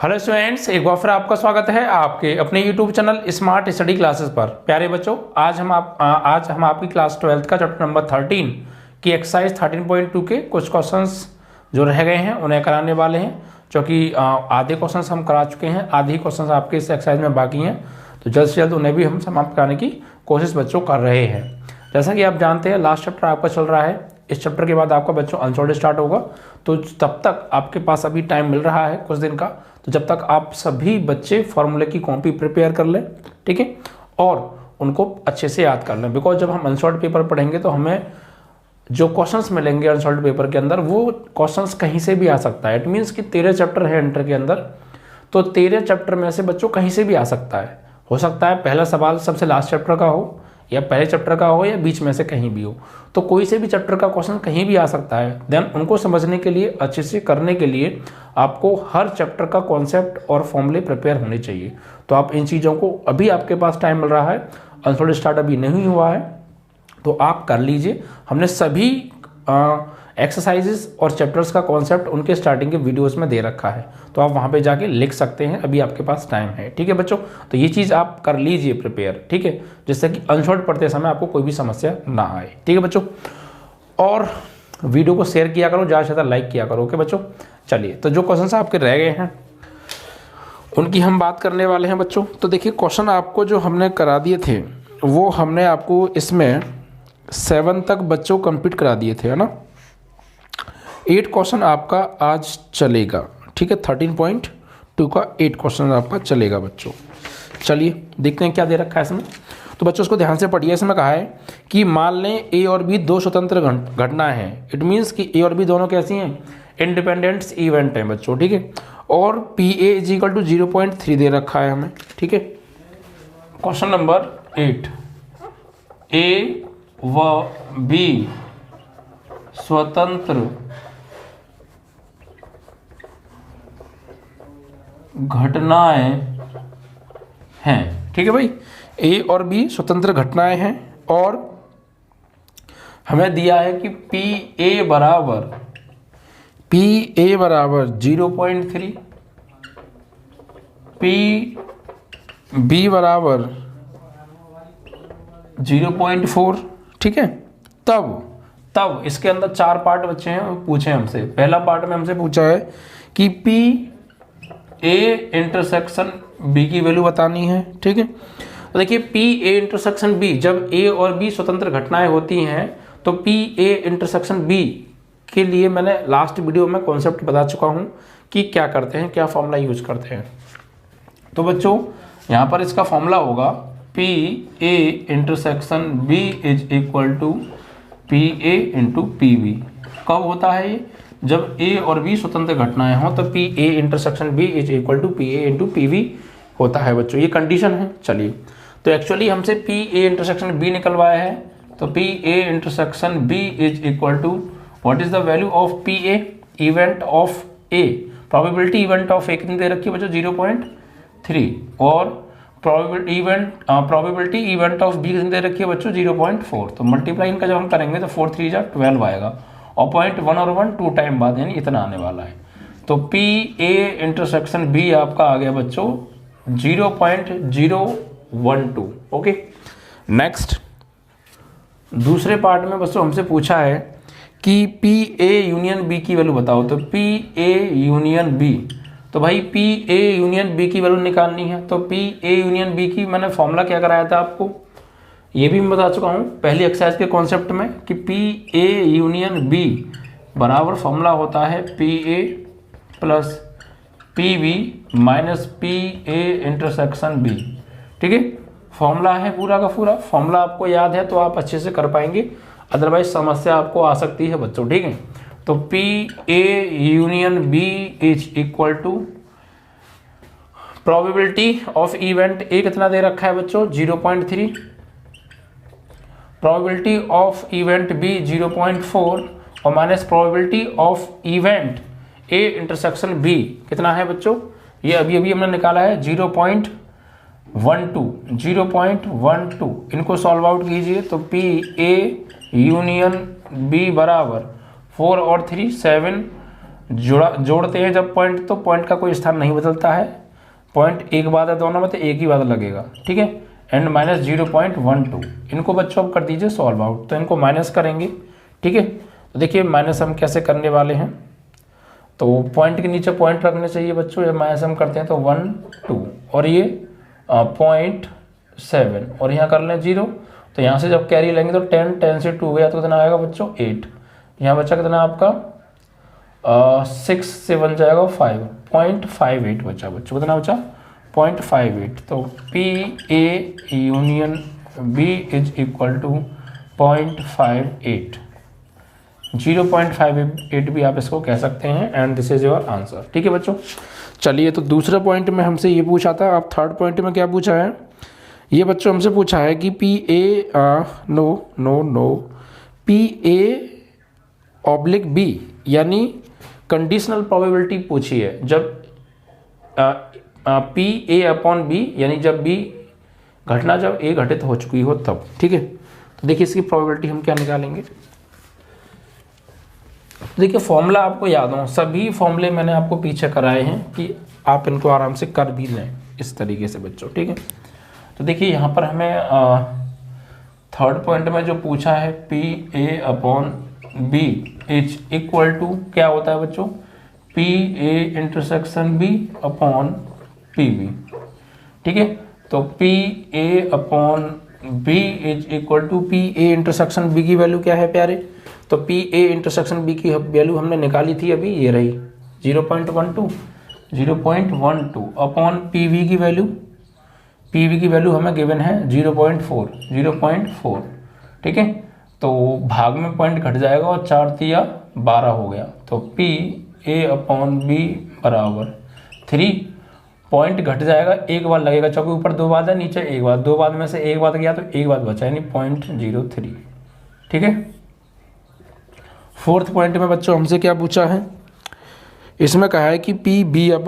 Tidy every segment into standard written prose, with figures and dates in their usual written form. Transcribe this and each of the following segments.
Hello students, एक बार फिर आपका स्वागत है आपके अपने YouTube channel smart study classes पर। प्यारे बच्चों, आज हम आपकी क्लास 12th का चैप्टर नंबर 13 की एक्सरसाइज 13.2 के कुछ क्वेश्चंस जो रह गए हैं उन्हें कराने वाले हैं। क्योंकि आधे क्वेश्चंस हम करा चुके हैं, आधे क्वेश्चंस आपके इस एक्सरसाइज में बाकी हैं, तो जल्द से जल्द उन्हें भी हम समाप्त कराने की कोशिश बच्चों कर रहे हैं। जैसा कि आप जानते हैं लास्ट चैप्टर आपका चल रहा है, इस चैप्टर के बाद आपका बच्चों अनसॉल्ड स्टार्ट होगा। तो तब तक आपके पास अभी टाइम मिल रहा है कुछ दिन का, तो जब तक आप सभी बच्चे फॉर्मूले की कॉपी प्रिपेयर कर लें, ठीक है, और उनको अच्छे से याद कर लें। बिकॉज जब हम अनसॉल्ड पेपर पढ़ेंगे तो हमें जो क्वेश्चंस मिलेंगे अनसॉल्ड पेपर के अंदर, वो क्वेश्चंस कहीं से भी आ सकता है। इट मीन्स कि 13 चैप्टर है इंटर के अंदर, तो 13 चैप्टर में से बच्चों कहीं से भी आ सकता है। हो सकता है पहला सवाल सबसे लास्ट चैप्टर का हो, या पहले चैप्टर का हो, या बीच में से कहीं भी हो। तो कोई से भी चैप्टर का क्वेश्चन कहीं भी आ सकता है। देन उनको समझने के लिए, अच्छे से करने के लिए आपको हर चैप्टर का कॉन्सेप्ट और फॉर्मूले प्रिपेयर होने चाहिए। तो आप इन चीज़ों को, अभी आपके पास टाइम मिल रहा है, अनसॉल्ड स्टार्ट अभी नहीं हुआ है, तो आप कर लीजिए। हमने सभी एक्सरसाइजेस और चैप्टर्स का कॉन्सेप्ट उनके स्टार्टिंग के वीडियोस में दे रखा है, तो आप वहाँ पे जाके लिख सकते हैं। अभी आपके पास टाइम है, ठीक है बच्चों। तो ये चीज़ आप कर लीजिए प्रिपेयर, ठीक है, जिससे कि अनसॉल्ड पढ़ते समय आपको कोई भी समस्या ना आए, ठीक है बच्चों। और वीडियो को शेयर किया करो, ज़्यादा से ज़्यादा लाइक किया करो, ओके बच्चों। चलिए, तो जो क्वेश्चन आपके रह गए हैं उनकी हम बात करने वाले हैं बच्चों। तो देखिए, क्वेश्चन आपको जो हमने करा दिए थे वो हमने आपको इसमें 7 तक बच्चों कंप्लीट करा दिए थे, है ना। 8 क्वेश्चन आपका आज चलेगा, ठीक है। 13.2 का 8 क्वेश्चन आपका चलेगा बच्चों। चलिए देखते हैं क्या दे रखा है इसमें। तो बच्चों उसको ध्यान से पढ़िए। इसमें कहा है कि मान लें ए और बी दो स्वतंत्र घटनाएं हैं। इट मीन्स कि ए और बी दोनों कैसी हैं, इंडिपेंडेंट इवेंट हैं बच्चों, ठीक है। और P A is equal to 0.3 दे रखा है हमें, ठीक है। क्वेश्चन नंबर 8, ए व बी स्वतंत्र घटनाएं हैं, ठीक है भाई। ए और बी स्वतंत्र घटनाएं हैं, और हमें दिया है कि पी ए बराबर 0.3, पी बी बराबर 0.4, ठीक है। तब इसके अंदर 4 पार्ट बच्चे हैं, पूछे हमसे। पहला पार्ट में हमसे पूछा है कि पी ए इंटरसेक्शन बी की वैल्यू बतानी है, ठीक है। तो देखिए, पी ए इंटरसेक्शन बी, जब ए और बी स्वतंत्र घटनाएं होती हैं तो पी ए इंटरसेक्शन बी के लिए मैंने लास्ट वीडियो में कॉन्सेप्ट बता चुका हूं कि क्या करते हैं, क्या फॉर्मूला यूज करते हैं। तो बच्चों यहां पर इसका फॉर्मूला होगा P A intersection B is equal to P A into P B. कब होता है ये, जब ए और बी स्वतंत्र घटनाएं हों तो P A intersection B is equal to P A into P B होता है बच्चों, ये कंडीशन है। चलिए, तो एक्चुअली हमसे पी ए इंटरसेक्शन बी निकलवाया है, तो P A intersection B is equal to what is the value of P A, event of A, probability event of A कितनी दे रखी है बच्चों, 0.3, और प्रोबेबिलिटी इवेंट ऑफ बी कितनी दे रखी है बच्चों, 0.4। तो मल्टीप्लाई इनका जब हम करेंगे तो 4 3 12 आएगा, और 0.1 और 1 2 टाइम बाद, यानी इतना आने वाला है। तो पी ए इंटरसेक्शन बी आपका आ गया बच्चों 0.012, ओके। नेक्स्ट, दूसरे पार्ट में बच्चों हमसे पूछा है कि पी ए यूनियन बी की वैल्यू बताओ। तो पी ए यूनियन बी, तो भाई पी ए यूनियन बी की वैल्यू निकालनी है। तो पी ए यूनियन बी की मैंने फॉर्मूला क्या कराया था आपको, ये भी मैं बता चुका हूँ पहली एक्सरसाइज के कॉन्सेप्ट में, कि पी ए यूनियन बी बराबर फॉर्मूला होता है P A plus P B minus P A intersection B, ठीक है। फॉर्मूला है पूरा का पूरा, फॉर्मूला आपको याद है तो आप अच्छे से कर पाएंगे, अदरवाइज समस्या आपको आ सकती है बच्चों, ठीक है। तो P A union B is equal to probability of event A कितना दे रखा है बच्चों, 0.3, प्रोबेबिलिटी ऑफ इवेंट बी 0.4, और minus probability of event A intersection B कितना है बच्चों, ये अभी हमने निकाला है 0.12। इनको सॉल्व आउट कीजिए तो पी ए यूनियन बी बराबर 4 और 3 7, जोड़ते हैं जब पॉइंट, तो पॉइंट का कोई स्थान नहीं बदलता है, पॉइंट एक बाद है दोनों में तो एक ही बाद लगेगा, ठीक है। एंड माइनस 0.12, इनको बच्चों अब कर दीजिए सॉल्व आउट, तो इनको माइनस करेंगे, ठीक है। तो देखिए माइनस हम कैसे करने वाले हैं, तो पॉइंट के नीचे पॉइंट रखने चाहिए बच्चों, ये माइनस हम करते हैं तो 1 2 और ये 0.7 और यहाँ कर लें 0, तो यहाँ से जब कैरी लेंगे तो 10 से 2 गया तो कितना आएगा बच्चों 8, यहाँ बच्चा कितना आपका 6 से बन जाएगा 5.58 बचा बच्चों, कितना बचा 0.58, तो P A union B is equal to 0.58, 0.58 भी आप इसको कह सकते हैं and this is your answer, ठीक है बच्चों। चलिए तो दूसरे पॉइंट में हमसे ये पूछा था, अब थर्ड पॉइंट में क्या पूछा है, ये बच्चों हमसे पूछा है कि P A / B यानी कंडीशनल प्रोबेबिलिटी पूछी है, जब P A/B यानी जब B घटना जब A घटित हो चुकी हो तब, ठीक है। तो देखिए इसकी प्रोबेबिलिटी हम क्या निकालेंगे, देखिए फॉर्मूला आपको याद हो, सभी फॉर्मूले मैंने आपको पीछे कराए हैं कि आप इनको आराम से कर भी लें इस तरीके से बच्चों, ठीक है। तो देखिए यहाँ पर हमें थर्ड पॉइंट में जो पूछा है P A/B is equal to क्या होता है बच्चों, P A intersection B upon PB, ठीक है। तो P A/B is equal to P A intersection B की वैल्यू क्या है प्यारे, तो P A इंटरसेक्शन B की वैल्यू हमने निकाली थी अभी, ये रही 0.12 अपॉन PB की वैल्यू हमें गिवन है 0.4, ठीक है। तो भाग में पॉइंट घट जाएगा और 4 तिया 12 हो गया, तो P A/B बराबर 3, पॉइंट घट जाएगा एक बार लगेगा, चूंकि ऊपर 2 बार है नीचे एक बार, 2 बार में से एक बार गया तो एक बार बचा यानी 0.03, ठीक है। फोर्थ पॉइंट में बच्चों हमसे क्या पूछा है, इसमें कहा है कि P B/A,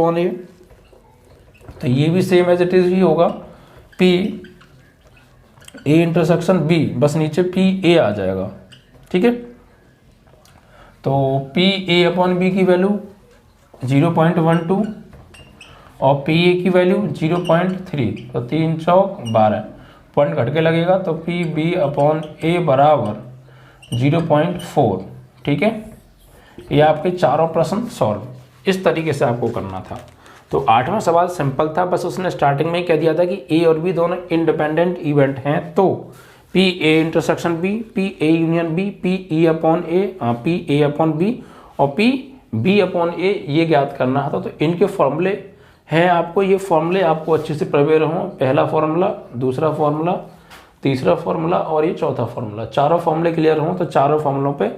तो ये भी सेम एज इट इज ही होगा, P A इंटरसेक्शन B, बस नीचे P A आ जाएगा, ठीक है। तो P A/B की वैल्यू 0.12 और P A की वैल्यू 0.3, तो 3 चौक 12, पॉइंट घट के लगेगा तो P B/A बराबर 0.4, ठीक है। ये आपके चारों प्रश्न सॉल्व, इस तरीके से आपको करना था। तो 8वां सवाल सिंपल था, बस उसने स्टार्टिंग में ही कह दिया था कि A और B दोनों इंडिपेंडेंट इवेंट हैं, तो P A intersection B, P A union B, P A/B और P B/A ये ज्ञात करना था। तो इनके फॉर्मूले हैं, आपको ये फॉर्मूले आपको अच्छे से प्रिपेयर हों, पहला फॉर्मूला, दूसरा फॉर्मूला, तीसरा फॉर्मूला और ये चौथा फॉर्मूला, चारों फॉर्मूले क्लियर हों तो चारों फॉर्मूलों पे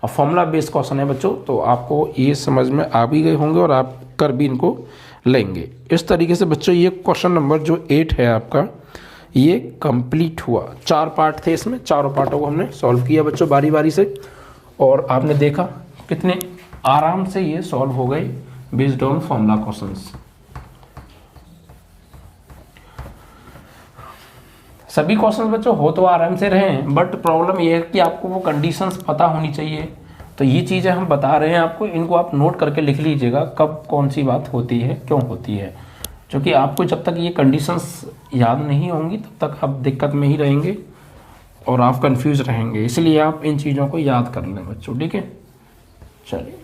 फॉर्मूला बेस्ड क्वेश्चन है बच्चों, तो आपको ये समझ में आ भी गए होंगे और आप कर भी इनको लेंगे। इस तरीके से बच्चों ये क्वेश्चन नंबर जो 8 है आपका, ये कंप्लीट हुआ। 4 पार्ट थे इसमें, चारों पार्टों को हमने सॉल्व किया बच्चों बारी बारी से, और आपने देखा कितने आराम से ये सॉल्व हो गए बेस्ड ऑन फॉर्मूला क्वेश्चंस। सभी क्वेश्चंस बच्चों हो तो आराम से रहे हैं, बट प्रॉब्लम ये है कि आपको वो कंडीशंस पता होनी चाहिए। तो ये चीज़ें हम बता रहे हैं आपको, इनको आप नोट करके लिख लीजिएगा कब कौन सी बात होती है, क्यों होती है, क्योंकि आपको जब तक ये कंडीशंस याद नहीं होंगी तब तक आप दिक्कत में ही रहेंगे और आप कंफ्यूज रहेंगे, इसलिए आप इन चीज़ों को याद कर लें बच्चों, ठीक है। चलिए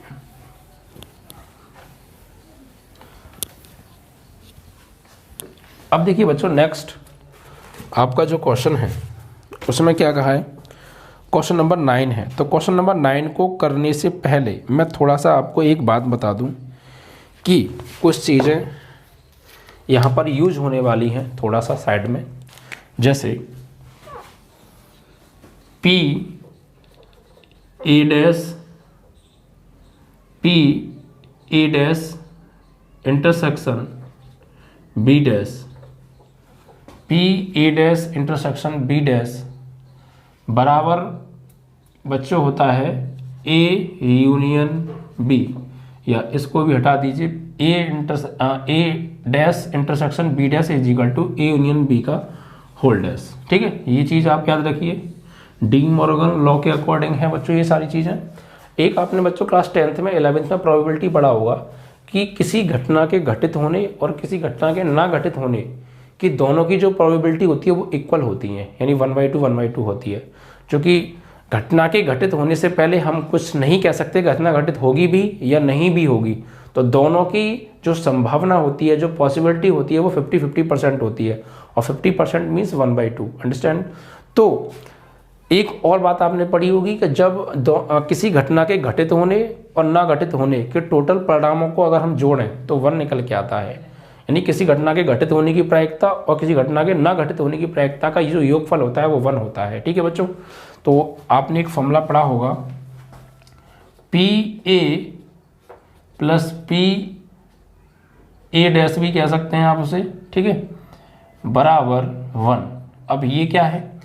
अब देखिए बच्चों, नेक्स्ट आपका जो क्वेश्चन है उसमें क्या कहा है, क्वेश्चन नंबर 9 है। तो क्वेश्चन नंबर 9 को करने से पहले मैं थोड़ा सा आपको एक बात बता दूं कि कुछ चीज़ें यहाँ पर यूज होने वाली हैं, थोड़ा सा साइड में, जैसे P A dash intersection B dash, P A dash intersection B dash बराबर बच्चों होता है A यूनियन B, या इसको भी हटा दीजिए, A dash intersection B dash is equal to A union B का होल डैश, ठीक है। ये चीज़ आप याद रखिए, डी मॉर्गन लॉ के अकॉर्डिंग है बच्चों ये सारी चीज़ें। एक आपने बच्चों क्लास 10th में 11th में प्रोबेबिलिटी पढ़ा होगा कि किसी घटना के घटित होने और किसी घटना के ना घटित होने की दोनों की जो प्रोबेबिलिटी होती है वो इक्वल होती है, यानी 1/2 होती है। क्योंकि घटना के घटित होने से पहले हम कुछ नहीं कह सकते घटना घटित होगी भी या नहीं भी होगी, तो दोनों की जो संभावना होती है, जो पॉसिबिलिटी होती है वो 50-50% होती है, और 50% मीन्स 1/2। अंडरस्टैंड। तो एक और बात आपने पढ़ी होगी कि जब किसी घटना के घटित होने और ना घटित होने के टोटल परिणामों को अगर हम जोड़ें तो 1 निकल के आता है, यानी किसी घटना के घटित होने की प्रायिकता और किसी घटना के ना घटित होने की प्रायिकता का जो योगफल होता है वो 1 होता है। ठीक है बच्चों। तो आपने एक फॉर्मूला पढ़ा होगा, PA प्लस PA डैश भी कह सकते हैं आप उसे, ठीक है, बराबर 1। अब ये क्या है,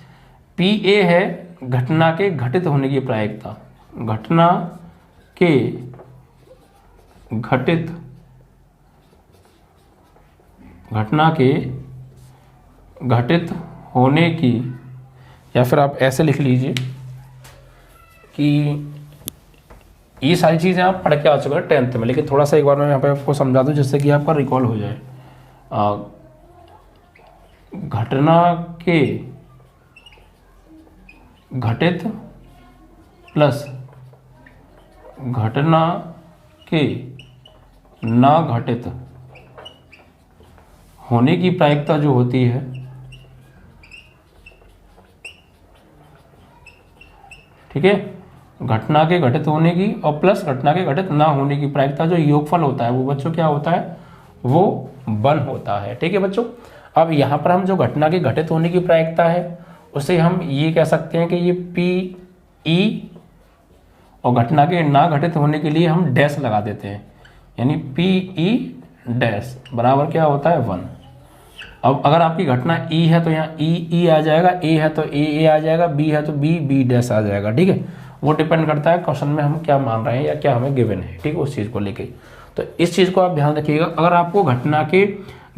PA है घटना के घटित होने की प्रायिकता, घटना के घटित होने की, या फिर आप ऐसे लिख लीजिए कि ये सारी चीज़ें आप पढ़ के आ चुके हैं 10th में, लेकिन थोड़ा सा एक बार मैं यहाँ पे आपको समझा दूँ जिससे कि आपका रिकॉल हो जाए। घटना के घटित प्लस घटना के ना घटित होने की प्रायिकता जो होती है, ठीक है, घटना के घटित होने की और प्लस घटना के घटित ना होने की प्रायिकता जो योगफल होता है वो बच्चों क्या होता है, वो 1 होता है। ठीक है बच्चों। अब यहाँ पर हम जो घटना के घटित होने की प्रायिकता है उसे हम ये कह सकते हैं कि ये PE, और घटना के ना घटित होने के लिए हम डैश लगा देते हैं, यानी PE डैश बराबर क्या होता है 1। अब अगर आपकी घटना E है तो यहाँ E आ जाएगा, A है तो A आ जाएगा, B है तो B डैश आ जाएगा। ठीक है, वो डिपेंड करता है क्वेश्चन में हम क्या मान रहे हैं या क्या हमें गिवन है, ठीक है, उस चीज़ को लेके। तो इस चीज़ को आप ध्यान रखिएगा। अगर आपको घटना के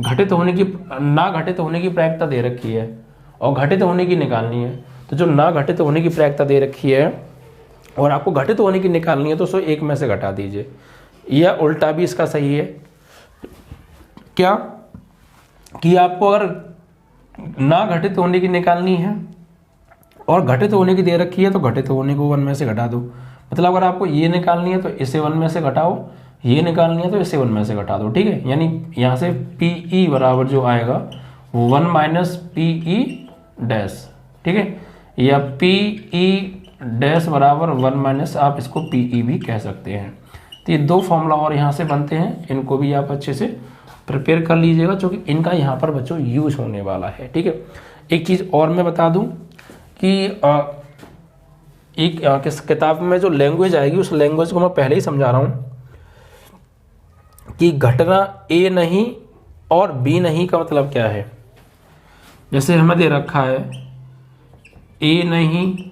घटित होने की ना घटित होने की प्रायिकता दे रखी है और घटित होने की निकालनी है, तो जो ना घटित होने की प्रायिकता दे रखी है और आपको घटित होने की निकालनी है तो उसको 1 में से घटा दीजिए, या उल्टा भी इसका सही है क्या, कि आपको अगर ना घटित होने की निकालनी है और घटित होने की दे रखी है तो घटित होने को 1 में से घटा दो। मतलब अगर आपको ये निकालनी है तो इसे 1 में से घटाओ, ये निकालनी है तो इसे 1 में से घटा दो। ठीक है, यानी यहाँ से PE बराबर जो आएगा 1 माइनस PE डैश, ठीक है, या PE डैश बराबर 1 माइनस, आप इसको PE भी कह सकते हैं। तो ये 2 फॉर्मूला और यहाँ से बनते हैं, इनको भी आप अच्छे से प्रिपेयर कर लीजिएगा क्योंकि इनका यहाँ पर बच्चों यूज होने वाला है। ठीक है, एक चीज़ और मैं बता दूं कि एक किस किताब में जो लैंग्वेज आएगी उस लैंग्वेज को मैं पहले ही समझा रहा हूँ कि घटना A नहीं और B नहीं का मतलब क्या है। जैसे हमें दे रखा है A नहीं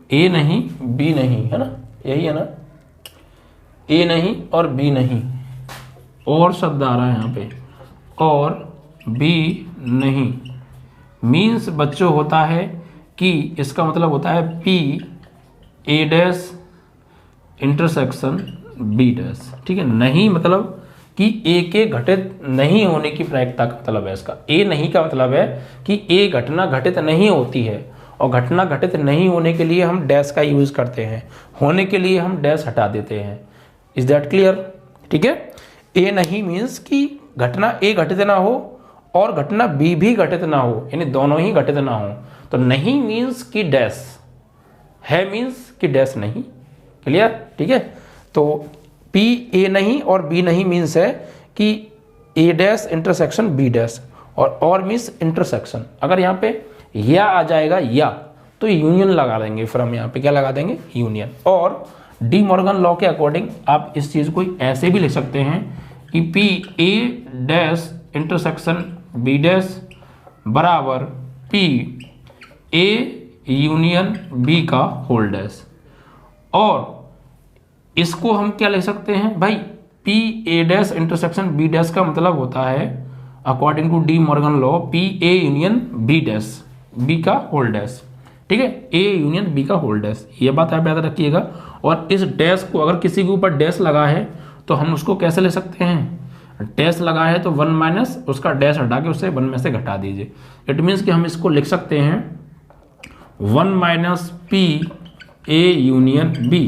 B नहीं, है ना, यही है ना, A नहीं और B नहीं, और शब्द आ रहा है यहाँ पे, और B नहीं मीन्स बच्चों होता है कि इसका मतलब होता है PA dash intersection B dash. ठीक है, नहीं मतलब कि A के घटित नहीं होने की प्रायिकता का मतलब है इसका। A नहीं का मतलब है कि A घटना घटित नहीं होती है, और घटना घटित नहीं होने के लिए हम डैश का यूज करते हैं, होने के लिए हम डैश हटा देते हैं। Is that clear? ठीक है, A नहीं मीन्स कि घटना A घटित ना हो और घटना B भी घटित ना हो, यानी दोनों ही घटित ना हो। तो नहीं मीन्स कि डैश, है मीन्स कि डैश नहीं। क्लियर? ठीक है, तो P A नहीं और B नहीं मीन्स है कि A dash intersection B dash, और मीन्स इंटरसेक्शन। अगर यहाँ पे या आ जाएगा या, तो यूनियन लगा देंगे, फिर हम यहाँ पे क्या लगा देंगे, यूनियन। और डी मॉर्गन लॉ के अकॉर्डिंग आप इस चीज़ को ऐसे भी लिख सकते हैं कि P A dash intersection B dash बराबर P A यूनियन B का होल डैश। और इसको हम क्या ले सकते हैं भाई, P A dash intersection B dash का मतलब होता है according to De Morgan law P A union B dash, B का होल डैश। ठीक है, ए यूनियन बी का होल डैश, ये बात आप याद रखिएगा। और इस डैश को अगर किसी के ऊपर डैश लगा है तो हम उसको कैसे ले सकते हैं, डैश लगा है तो 1 माइनस उसका डैश हटा के उसे 1 में से घटा दीजिए। इट मीन्स कि हम इसको लिख सकते हैं 1 minus P A union B,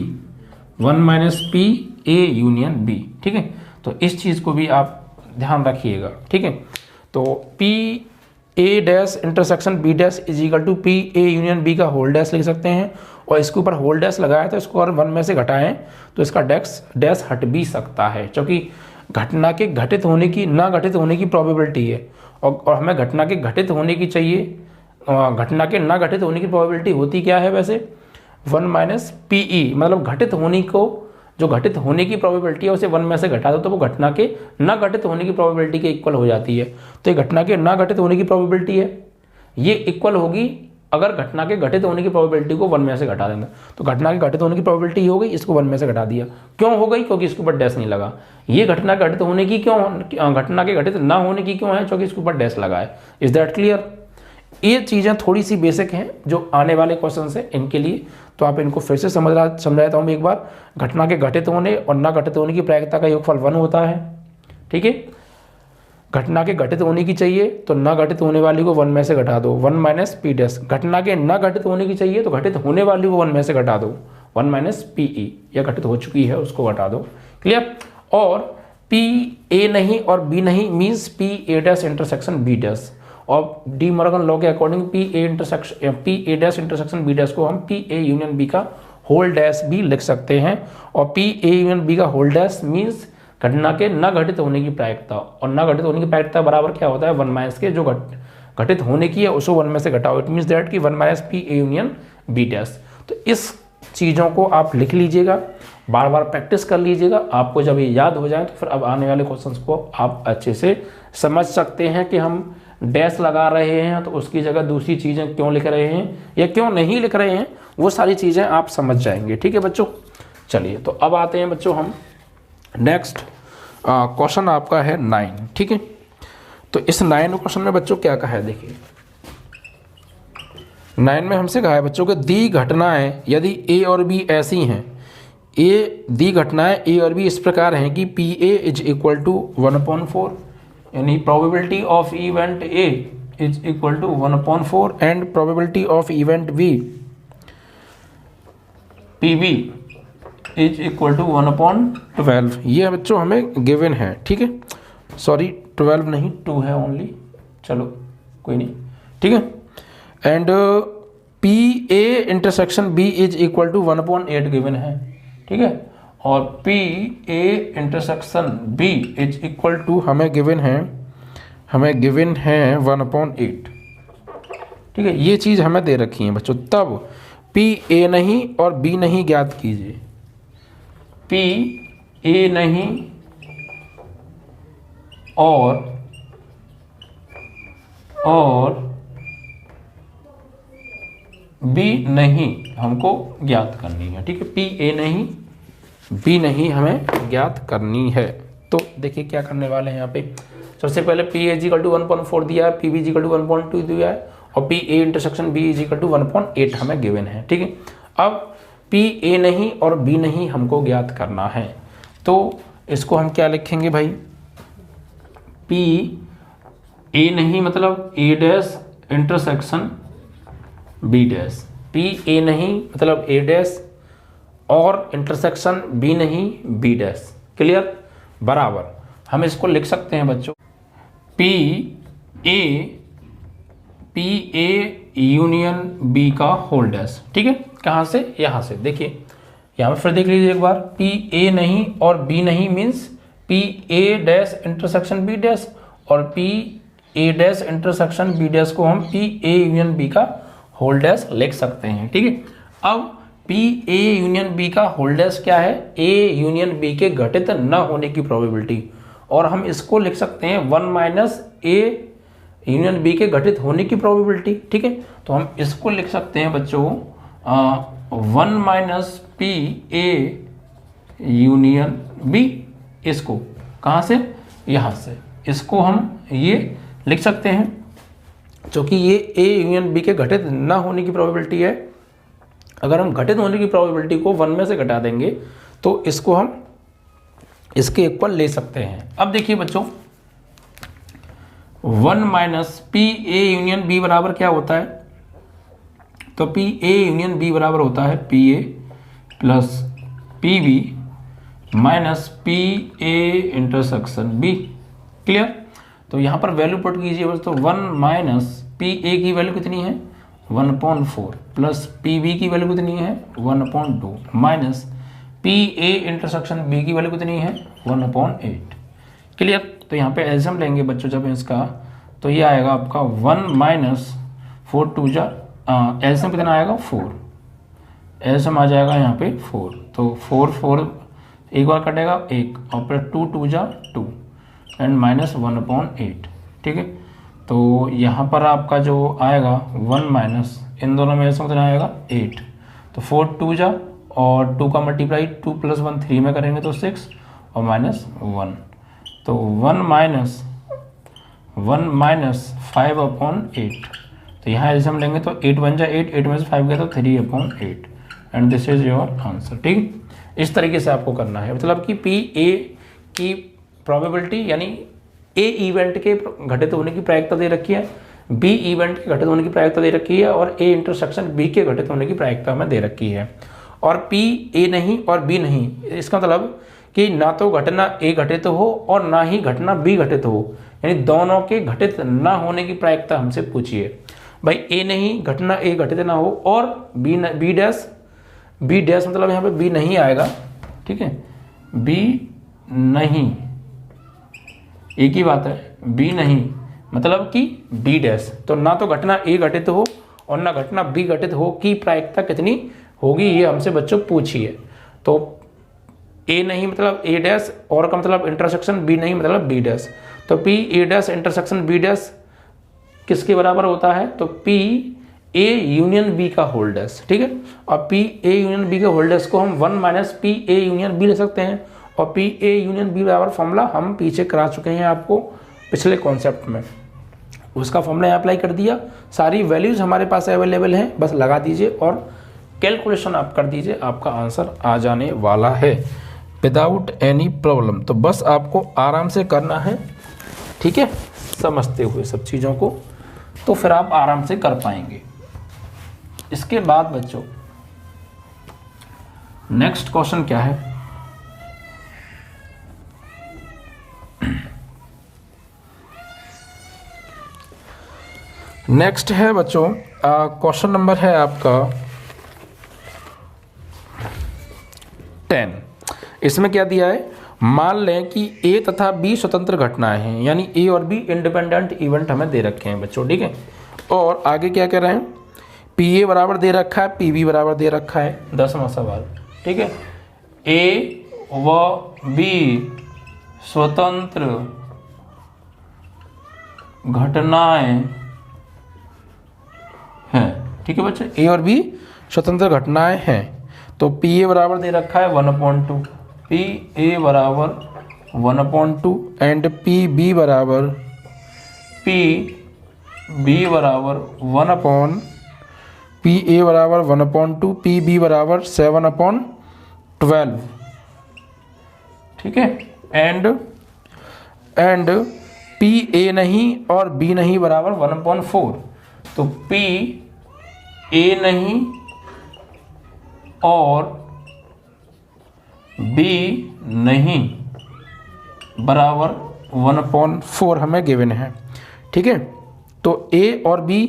1 minus P A union B. ठीक है, तो इस चीज़ को भी आप ध्यान रखिएगा। ठीक है, तो P A dash intersection B dash is equal to P A union B का होल डैश लिख सकते हैं। और इसके ऊपर होल डैश लगाया तो इसको अगर 1 में से घटाएं तो इसका डैश हट भी सकता है, क्योंकि घटना के घटित होने की ना घटित होने की प्रोबेबिलिटी है और हमें घटना के घटित होने की चाहिए। घटना के ना घटित होने की प्रोबेबिलिटी होती क्या है वैसे, 1 माइनस पी ई, मतलब घटित होने को, जो घटित होने की प्रोबेबिलिटी है उसे 1 में से घटा दो तो वो घटना के ना घटित होने की प्रोबेबिलिटी के इक्वल हो जाती है। तो ये घटना के ना घटित होने की प्रोबेबिलिटी है, ये इक्वल होगी अगर घटना के घटित होने की प्रोबेबिलिटी को 1 में से घटा देना। तो घटना के घटित होने की प्रोबेबिलिटी हो गई, इसको 1 में से घटा दिया। क्यों हो गई, क्योंकि इसके ऊपर डैश नहीं लगा। ये घटना घटित होने की क्यों, घटना के घटित ना होने की क्यों है, क्योंकि इसके ऊपर डैश लगा है। Is that clear. ये चीज़ें थोड़ी सी बेसिक हैं जो आने वाले क्वेश्चन है इनके लिए, तो आप इनको फिर से समझाता हूँ एक बार। घटना के घटित होने और ना घटित होने की प्रायिकता का योगफल 1 होता है। ठीक है, घटना के घटित होने की चाहिए तो ना घटित होने वाली को 1 में से घटा दो, 1 माइनस पी डैश। घटना के ना घटित होने की चाहिए तो घटित होने वाली को 1 में से घटा दो, 1 माइनस पी ई, या घटित हो चुकी है उसको घटा दो। क्लियर। और पी ए नहीं और बी नहीं means P A dash intersection B dash. और डी मॉर्गन लॉ के according P A dash intersection B dash को हम पी ए यूनियन बी का होल डैश भी लिख सकते हैं। और पी ए यूनियन बी का होल डैश मीन्स घटना के न घटित होने की प्रायिकता, और न घटित होने की प्रायिकता बराबर क्या होता है, 1 माइनस के जो घटित होने की है उसको 1 में से घटाओ। इट मीन्स दैट कि 1 minus P A union B dash. तो इस चीज़ों को आप लिख लीजिएगा, बार बार प्रैक्टिस कर लीजिएगा। आपको जब ये याद हो जाए तो फिर अब आने वाले क्वेश्चंस को आप अच्छे से समझ सकते हैं कि हम डैश लगा रहे हैं तो उसकी जगह दूसरी चीज़ें क्यों लिख रहे हैं या क्यों नहीं लिख रहे हैं, वो सारी चीज़ें आप समझ जाएंगे। ठीक है बच्चों, चलिए तो अब आते हैं बच्चों हम नेक्स्ट क्वेश्चन आपका है 9। ठीक है, तो इस 9 क्वेश्चन में बच्चों क्या कहा है, देखिए 9 में हमसे कहा है बच्चों कि दी घटनाएं यदि ए और बी ऐसी हैं, दी घटनाएं ए और बी इस प्रकार हैं कि P A is equal to 1/4, यानी probability of event A is equal to 1/4 and probability of event B P B is equal to 1/12। ये बच्चों हमें गिवन है। ठीक है, सॉरी 12 नहीं 2 है ओनली, चलो कोई नहीं। ठीक है, and P A intersection B is equal to 1/8 given है। ठीक है, और P A intersection B is equal to हमें गिवन है 1/8। ठीक है, ये चीज़ हमें दे रखी है बच्चों। तब पी ए नहीं और बी नहीं ज्ञात कीजिए, पी ए नहीं और बी नहीं हमको ज्ञात करनी है। ठीक है, पी ए नहीं बी नहीं हमें ज्ञात करनी है। तो देखिए क्या करने वाले हैं यहाँ पे। सबसे पहले पी ए इक्वल टू 1/4 दिया है, पी बी इक्वल टू 1/2 दिया है और P A intersection B equal to 1/8 हमें गिवन है। ठीक है, अब पी ए नहीं और बी नहीं हमको ज्ञात करना है, तो इसको हम क्या लिखेंगे भाई, पी ए नहीं मतलब A dash intersection B dash, P A नहीं मतलब ए डैश और इंटरसेक्शन बी नहीं बी डैश। क्लियर, बराबर हम इसको लिख सकते हैं बच्चों पी ए यूनियन बी का होल डैश। ठीक है, कहाँ से, यहाँ से। देखिए यहाँ पर फिर देख लीजिए एक बार, पी ए नहीं और बी नहीं means P A dash intersection B dash, और P A dash intersection B dash को हम पी ए यूनियन बी का होल डैश लिख सकते हैं। ठीक है, अब पी ए यूनियन बी का होल डैश क्या है, ए यूनियन बी के घटित न होने की प्रोबेबिलिटी, और हम इसको लिख सकते हैं 1 माइनस ए यूनियन बी के घटित होने की प्रोबेबिलिटी। ठीक है, तो हम इसको लिख सकते हैं बच्चों 1 minus P A union B. इसको कहाँ से, यहाँ से, इसको हम ये लिख सकते हैं क्योंकि ये ए यूनियन बी के घटित ना होने की प्रोबेबिलिटी है। अगर हम घटित होने की प्रोबेबिलिटी को 1 में से घटा देंगे तो इसको हम इसके इक्वल ले सकते हैं। अब देखिए बच्चों 1 minus P A union B बराबर क्या होता है, तो पी ए यूनियन बी बराबर होता है P A plus P B minus P A intersection B. Clear. तो यहाँ पर वैल्यू पुट कीजिए बस, तो 1 माइनस पी ए की वैल्यू कितनी है 1/4 प्लस पी बी की वैल्यू कितनी है 1/2 minus P A intersection B की वैल्यू कितनी है 1/8। क्लियर। तो यहाँ पे एल्सियम लेंगे बच्चों जब इसका, तो ये आएगा आपका 1 माइनस 4 2 जा एल्सियम कितना आएगा 4, एल्सियम आ जाएगा यहाँ पे 4, तो 4 4 एक बार कटेगा 1 और फिर 2 2 जा 2 एंड माइनस 1/8। ठीक है। तो यहाँ पर आपका जो आएगा 1 माइनस इन दोनों में एल्सियम कितना आएगा 8, तो 4 2 जा और 2 का मल्टीप्लाई 2 + 1 3 में करेंगे तो 6 और माइनस 1, तो 1 माइनस 5/8। तो यहाँ एल्सियम लेंगे तो 8 1 जा 8, 8 में से 5 गया तो 3/8 and this is your answer. ठीक, इस तरीके से आपको करना है। मतलब कि पी ए की प्रोबेबिलिटी यानी ए इवेंट के घटित होने की प्रायिकता दे रखी है, बी इवेंट के घटित होने की प्रायिकता दे रखी है और ए इंटरसेक्शन बी के घटित होने की प्रायिकता हमें दे रखी है। और पी ए नहीं और बी नहीं, इसका मतलब कि ना तो घटना ए घटित हो और ना ही घटना बी घटित हो, यानी दोनों के घटित ना होने की प्रायिकता हमसे पूछिए। भाई ए नहीं, घटना ए घटित ना हो और बी डैश मतलब यहाँ पे बी नहीं आएगा। ठीक है, बी नहीं, एक ही बात है, बी नहीं मतलब कि बी डैश। तो ना तो घटना ए घटित हो और ना घटना बी घटित हो की प्रायिकता कितनी होगी ये हमसे बच्चों पूछिए। तो ए नहीं मतलब ए डैश और का मतलब इंटरसेक्शन बी नहीं मतलब बी डैश। तो P A dash intersection B dash किसके बराबर होता है, तो पी ए यूनियन बी का होल डैश। ठीक है, और पी ए यूनियन बी के होल डैश को हम 1 minus P A union B ले सकते हैं और पी ए यूनियन बी बराबर फॉर्मूला हम पीछे करा चुके हैं आपको पिछले कॉन्सेप्ट में, उसका फॉर्मूला अप्लाई कर दिया। सारी वैल्यूज हमारे पास अवेलेबल हैं, बस लगा दीजिए और कैलकुलेशन आप कर दीजिए, आपका आंसर आ जाने वाला है विदाउट एनी प्रॉब्लम। तो बस आपको आराम से करना है, ठीक है, समझते हुए सब चीज़ों को, तो फिर आप आराम से कर पाएंगे। इसके बाद बच्चों नेक्स्ट क्वेश्चन क्या है, नेक्स्ट है बच्चों क्वेश्चन नंबर है आपका 10। इसमें क्या दिया है, मान लें कि ए तथा बी स्वतंत्र घटनाएं हैं, यानी ए और बी इंडिपेंडेंट इवेंट हमें दे रखे हैं बच्चों। ठीक है, और आगे क्या कह रहे हैं, पी ए बराबर दे रखा है, पी बी बराबर दे रखा है। 10वां सवाल, ठीक है, ए व बी स्वतंत्र घटनाएं हैं। ठीक है बच्चे, ए और बी स्वतंत्र घटनाएं हैं। तो पी ए बराबर दे रखा है 1/2, पी ए बराबर 1/2 एंड पी बी बराबर 1/2, पी बी बराबर 7/12। ठीक है, एंड पी ए नहीं और बी नहीं बराबर 1/4। तो पी ए नहीं और बी नहीं बराबर 1/4 हमें गिवन है। ठीक है, तो ए और बी,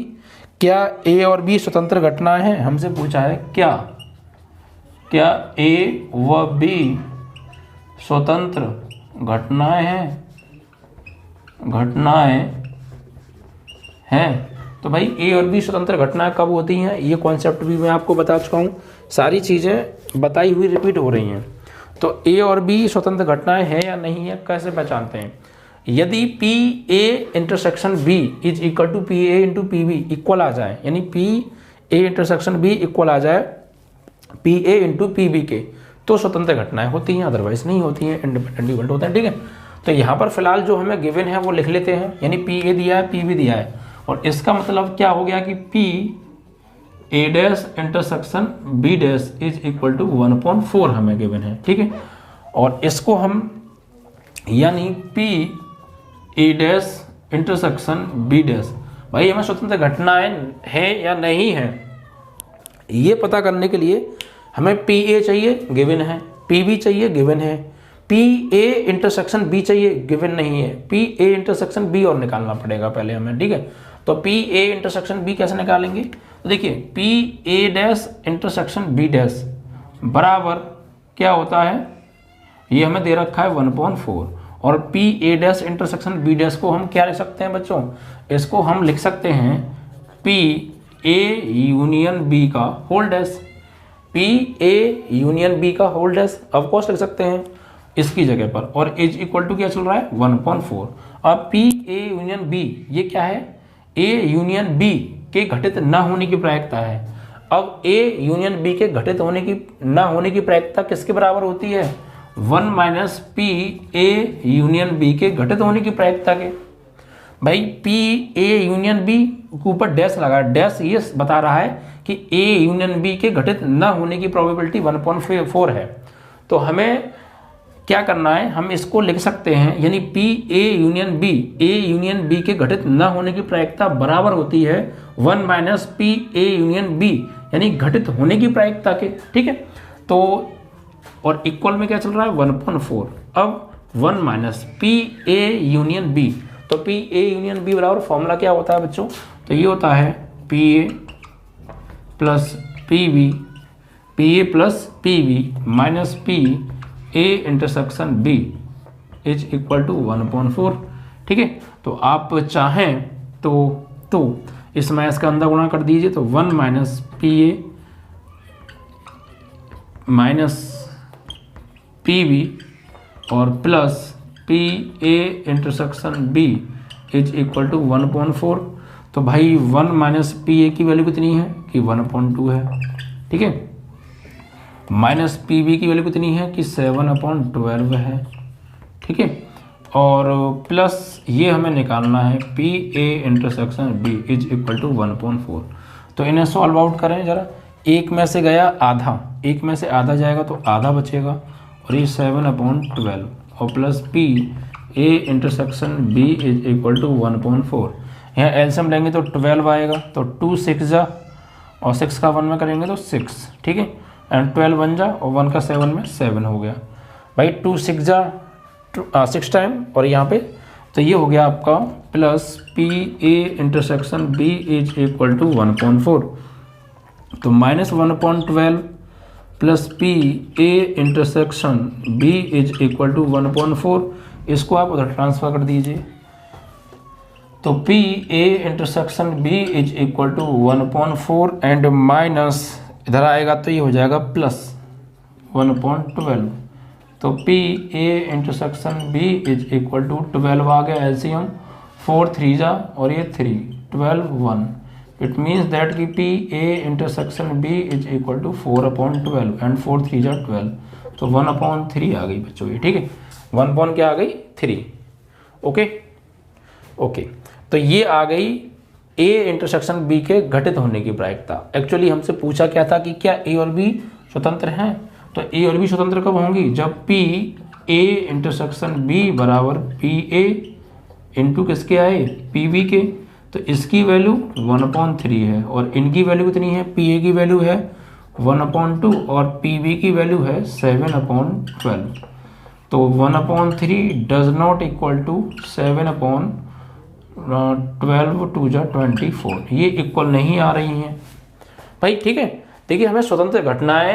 क्या ए और बी स्वतंत्र घटनाएं हैं, हमसे पूछा है क्या ए व बी स्वतंत्र घटनाएं हैं। तो भाई ए और बी स्वतंत्र घटनाएं कब होती हैं, ये कॉन्सेप्ट भी मैं आपको बता चुका हूँ, सारी चीज़ें बताई हुई रिपीट हो रही हैं। तो ए और बी स्वतंत्र घटनाएं हैं या नहीं है, कैसे पहचानते हैं, यदि P A intersection B is equal to P A into P B equal आ जाए, यानी P A intersection B equal आ जाए P A into P B के, तो स्वतंत्र घटनाएं होती हैं, अदरवाइज नहीं होती हैं, इंडिपेंडेंट इवेंट होते हैं। ठीक है, तो यहाँ पर फिलहाल जो हमें गिवन है वो लिख लेते हैं, यानी पी ए दिया है, पी बी दिया है, और इसका मतलब क्या हो गया कि P A dash intersection B dash is equal to 1/4 हमें गिवन है, ठीक है। और इसको हम यानी P A dash intersection B dash, भाई हमें स्वतंत्र घटनाएं है या नहीं है ये पता करने के लिए हमें पी ए चाहिए, गिवन है, पी बी चाहिए, गिवन है, पी ए इंटरसेक्शन बी चाहिए, गिवन नहीं है, पी ए इंटरसेक्शन बी और निकालना पड़ेगा पहले हमें, ठीक है। तो पी ए इंटरसेक्शन बी कैसे निकालेंगे, तो देखिए P A dash intersection B dash बराबर क्या होता है, ये हमें दे रखा है 1/4 और P A dash intersection B dash को हम क्या लिख सकते हैं बच्चों, इसको हम लिख सकते हैं पी ए यूनियन बी का whole dash, P A union B का होल डैश ऑफकोर्स लिख सकते हैं इसकी जगह पर, और इज इक्वल टू क्या चल रहा है 1/4। अब पी ए यूनियन बी ये क्या है, ए यूनियन बी के घटित न होने की प्रायिकता है। अब ए यूनियन बी के घटित होने की न होने की प्रायिकता किसके बराबर होती है, 1 minus P A union B के घटित होने की प्रायिकता के। भाई पी ए यूनियन बी के ऊपर डैश लगा, डैश ये बता रहा है कि ए यूनियन बी के घटित न होने की प्रोबेबिलिटी 1/4 है। तो हमें क्या करना है, हम इसको लिख सकते हैं यानी पी ए यूनियन बी के घटित न होने की प्रायिकता बराबर होती है 1 minus P A union B यानी घटित होने की प्रायिकता के, ठीक है। तो और इक्वल में क्या चल रहा है 1/4। अब 1 minus P A union B, तो पी ए यूनियन बी बराबर फॉर्मूला क्या होता है बच्चों, तो ये होता है P A plus P B, P A plus P B minus P A intersection B is equal to 1/4, ठीक है। तो आप चाहें तो इसमें इसका अंदर गुणा कर दीजिए, तो 1 minus P A minus P B और plus P A intersection B is equal to 1/4। तो भाई 1 माइनस पी ए की वैल्यू कितनी है कि 1/2 है, ठीक है। माइनस पी बी की वैल्यू कितनी है कि 7/12 है, ठीक है। और प्लस ये हमें निकालना है P A intersection B is equal to 1/4। तो इन्हें सॉल्व आउट करें जरा, एक में से गया आधा, एक में से आधा जाएगा तो आधा बचेगा और ये 7/12 और plus P A intersection B is equal to 1/4। यहाँ एलसीएम लेंगे तो 12 आएगा, तो 2 6 जा और 6 का 1 में करेंगे तो 6, ठीक है। एंड 12 1 जा और 1 का 7 में 7 हो गया। भाई 2 6 जा 6 टाइम और यहाँ पे तो ये हो गया आपका plus P A intersection B is equal to 1/4। तो minus 1/12 plus P A intersection B is equal to 1/4, इसको आप उधर ट्रांसफर कर दीजिए। तो P A intersection B is equal to 1/4 and minus इधर आएगा तो ये हो जाएगा प्लस 1/12। तो P A intersection B is equal to 12 आ गया एलसीएम, 4 3 जा और ये 3 12 1। इट मीन्स दैट कि P A intersection B is equal to 4/12 and 4 3 जा 12, तो 1/3 आ गई बच्चों ये, ठीक है। 1 क्या आ गई 3, ओके। तो ये आ गई ए इंटरसेक्शन बी के घटित होने की प्रायिकता। एक्चुअली हमसे पूछा क्या था कि क्या ए और बी स्वतंत्र हैं, तो ए और बी स्वतंत्र कब होंगी, जब पी ए इंटरसेक्शन बी बराबर पी ए इंटू किसके आए पी बी के। तो इसकी वैल्यू 1/3 है और इनकी वैल्यू कितनी है, पी ए की वैल्यू है 1/2 और पी बी की वैल्यू है 7/12। तो 1/3 डज नॉट इक्वल टू 7/12 2 जा 24, ये इक्वल नहीं आ रही हैं भाई, ठीक है। देखिए हमें स्वतंत्र घटनाएं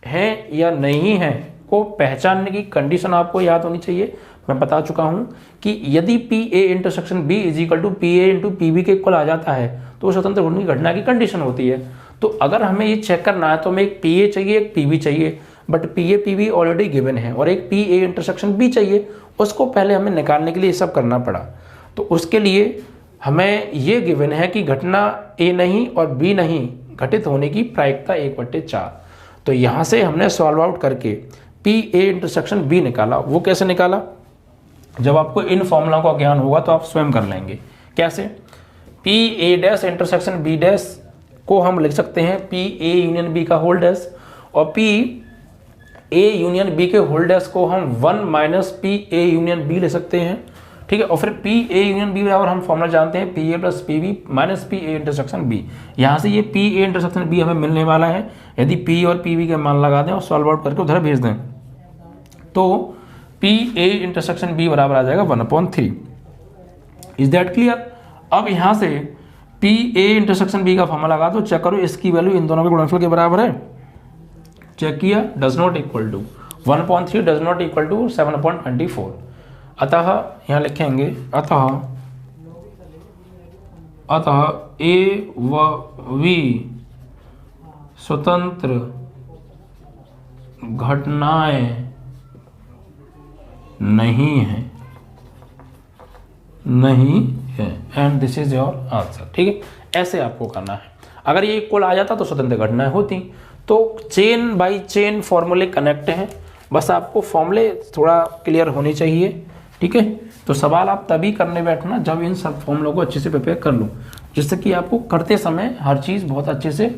हैं या नहीं हैं को पहचानने की कंडीशन आपको याद होनी चाहिए। मैं बता चुका हूं कि यदि P A intersection B is equal to P A into P B के इक्वल आ जाता है तो वो स्वतंत्र घटना की कंडीशन होती है। तो अगर हमें ये चेक करना है तो हमें एक पी ए चाहिए एक पी बी चाहिए, but P A P B already given है, और एक पी ए इंटरसेक्शन बी चाहिए, उसको पहले हमें निकालने के लिए ये सब करना पड़ा। तो उसके लिए हमें ये गिवन है कि घटना ए नहीं और बी नहीं घटित होने की प्रायिकता 1/4। तो यहाँ से हमने सॉल्व आउट करके पी ए इंटरसेक्शन बी निकाला। वो कैसे निकाला, जब आपको इन फॉर्मूला का ज्ञान होगा तो आप स्वयं कर लेंगे। कैसे, P A dash intersection B dash को हम लिख सकते हैं पी ए यूनियन बी का होल डैश, और पी ए यूनियन बी के होल डैश को हम 1 minus P A union B ले सकते हैं, ठीक है। और फिर पी ए यूनियन बी बराबर हम फॉर्मूला जानते हैं P A plus P B minus P A intersection B. यहाँ से ये पी ए इंटरसेक्शन बी हमें मिलने वाला है, यदि पी और पी बी के मान लगा दें और सॉल्व आउट करके उधर भेज दें तो पी ए इंटरसेक्शन बी बराबर आ जाएगा 1/3। Is that clear? अब यहाँ से पी ए इंटरसेक्शन बी का फॉर्मूला लगा दो, चेक करो इसकी वैल्यू इन दोनों के गुणनफल के बराबर है। चेक किया, does not equal to 1/3 does not equal to 7/24। अतः यहाँ लिखेंगे अतः ए व वी स्वतंत्र घटनाएं नहीं है and this is your answer, ठीक है। ऐसे आपको करना है। अगर ये इक्वल आ जाता तो स्वतंत्र घटनाएं होती। तो चेन बाय चेन फॉर्मूले कनेक्ट हैं, बस आपको फॉर्मूले थोड़ा क्लियर होने चाहिए, ठीक है। तो सवाल आप तभी करने बैठना जब इन सब फॉर्मूलों को अच्छे से प्रिपेयर कर लो, जिससे कि आपको करते समय हर चीज़ बहुत अच्छे से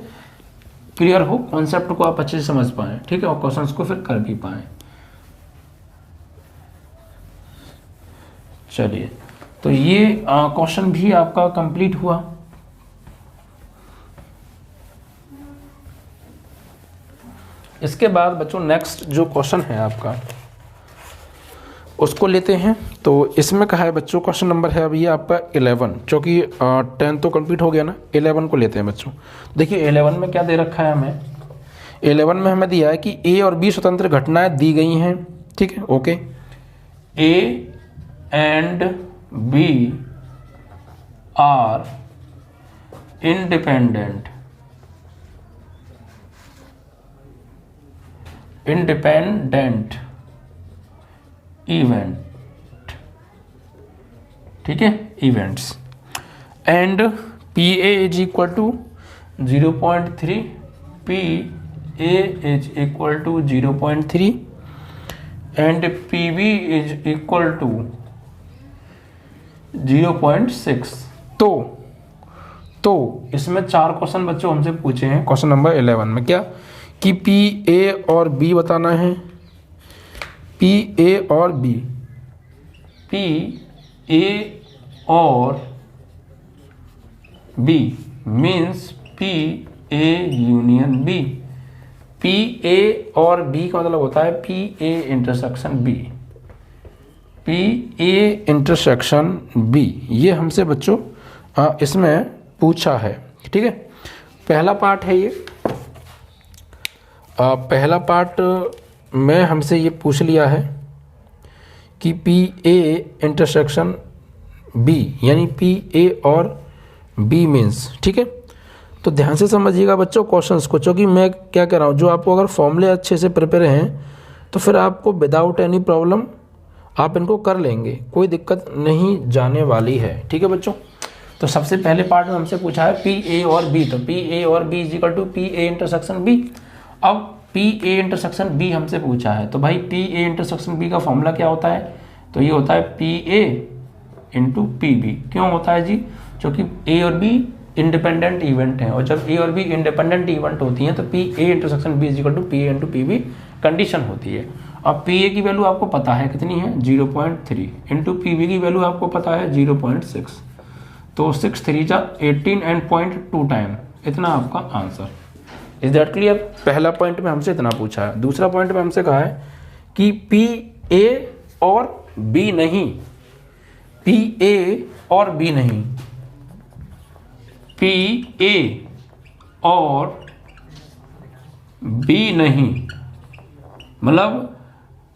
क्लियर हो, कॉन्सेप्ट को आप अच्छे से समझ पाएँ, ठीक है, और क्वेश्चंस को फिर कर भी पाएँ। चलिए, तो ये क्वेश्चन भी आपका कंप्लीट हुआ। इसके बाद बच्चों नेक्स्ट जो क्वेश्चन है आपका उसको लेते हैं। तो इसमें कहा है बच्चों, क्वेश्चन नंबर है अभी आपका 11, क्योंकि 10 तो कंप्लीट हो गया ना, 11 को लेते हैं बच्चों। देखिए 11 में क्या दे रखा है हमें, 11 में हमें दिया है कि ए और बी स्वतंत्र घटनाएं दी गई हैं, ठीक है, okay. A and B are independent event, ठीक है, events, and P A is equal to 0.3, P A is equal to 0.3 and P B is equal to 0.6। तो इसमें 4 क्वेश्चन बच्चों हमसे पूछे हैं क्वेश्चन नंबर 11 में, क्या कि पी ए और बी बताना है, पी ए और बी, पी ए और B means P A union B. P A और बी का मतलब होता है P A intersection B, P A intersection B. ये हमसे बच्चों इसमें पूछा है, ठीक है। पहला पार्ट है ये, पहला पार्ट में हमसे ये पूछ लिया है कि पी ए इंटरसेक्शन बी यानी पी ए और बी मीन्स, ठीक है। तो ध्यान से समझिएगा बच्चों क्वेश्चंस को, क्योंकि मैं क्या कह रहा हूँ, जो आपको अगर फॉर्मूले अच्छे से प्रिपेयर हैं तो फिर आपको विदाउट एनी प्रॉब्लम आप इनको कर लेंगे, कोई दिक्कत नहीं जाने वाली है, ठीक है बच्चों। तो सबसे पहले पार्ट में हमसे पूछा है पी ए और बी, तो पी ए और B is equal to P A intersection B. अब पी ए इंटरसेक्शन बी हमसे पूछा है, तो भाई पी ए इंटरसेक्शन बी का फॉर्मूला क्या होता है, तो ये होता है P A into P B. क्यों होता है जी, क्योंकि ए और बी इंडिपेंडेंट इवेंट हैं, और जब ए और बी इंडिपेंडेंट इवेंट होती हैं तो P A intersection B is equal to P A into P B condition होती है। अब पी ए की वैल्यू आपको पता है कितनी है 0.3 इंटू पी बी की वैल्यू आपको पता है 0.6, तो 6 3 जा 18 एंड 0.2 टाइम, इतना आपका आंसर। Is that clear? पहला पॉइंट में हमसे इतना पूछा है। दूसरा पॉइंट में हमसे कहा है कि पी ए और बी नहीं, पी ए और बी नहीं, पी ए और बी नहीं, मतलब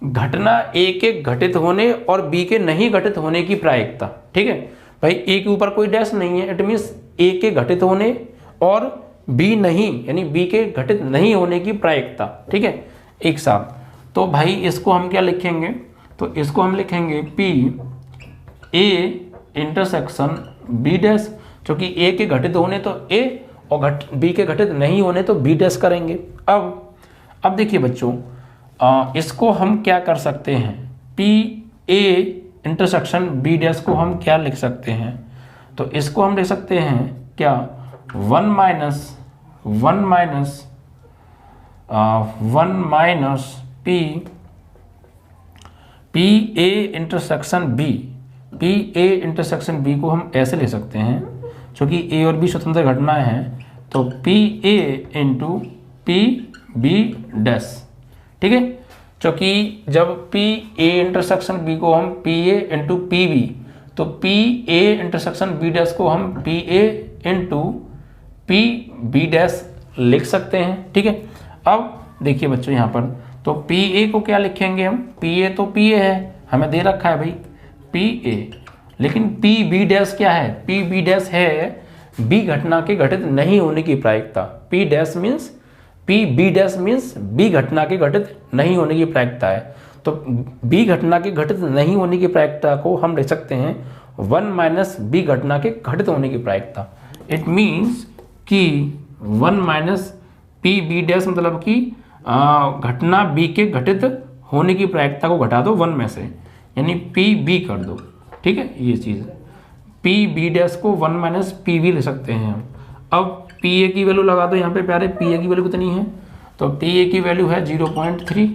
घटना ए के घटित होने और बी के नहीं घटित होने की प्रायिकता, ठीक है भाई। ए के ऊपर कोई डैश नहीं है, इट मीन्स ए के घटित होने और बी नहीं यानी बी के घटित नहीं होने की प्रायिकता, ठीक है, एक साथ। तो भाई इसको हम क्या लिखेंगे, तो इसको हम लिखेंगे P A intersection B dash, क्योंकि ए के घटित होने तो ए और बी के घटित नहीं होने तो बी डैश करेंगे। अब देखिए बच्चों, इसको हम क्या कर सकते हैं, P A intersection B dash को हम क्या लिख सकते हैं, तो इसको हम ले सकते हैं क्या, 1 minus P A intersection B. P A intersection B को हम ऐसे ले सकते हैं, क्योंकि ए और बी स्वतंत्र घटनाएं हैं, तो P A into P B dash. ठीक है, क्योंकि जब पी ए इंटरसेक्शन बी को हम P A into P B, तो P A intersection B dash को हम P A into P B dash लिख सकते हैं। ठीक है, अब देखिए बच्चों यहाँ पर, तो पी ए को क्या लिखेंगे हम, पी ए तो पी ए है, हमें दे रखा है भाई पी ए, लेकिन पी बी डैश क्या है, पी बी डैश है बी घटना के घटित नहीं होने की प्रायिकता। P dash means, P B dash means B घटना के घटित नहीं होने की प्रायिकता है। तो बी घटना के घटित नहीं होने की प्रायिकता को हम ले सकते हैं 1 माइनस बी घटना के घटित होने की प्रायिकता। इट मीन्स कि 1 माइनस पी बी डैश मतलब कि घटना बी के घटित होने की प्रायिकता को घटा दो 1 में से, यानी पी बी कर दो। ठीक है, ये चीज़ पी बी डैश को 1 माइनस पी बी ले सकते हैं हम। अब पी ए की वैल्यू लगा दो यहाँ पे प्यारे, पी ए की वैल्यू कितनी है, तो पी ए की वैल्यू है 0.3,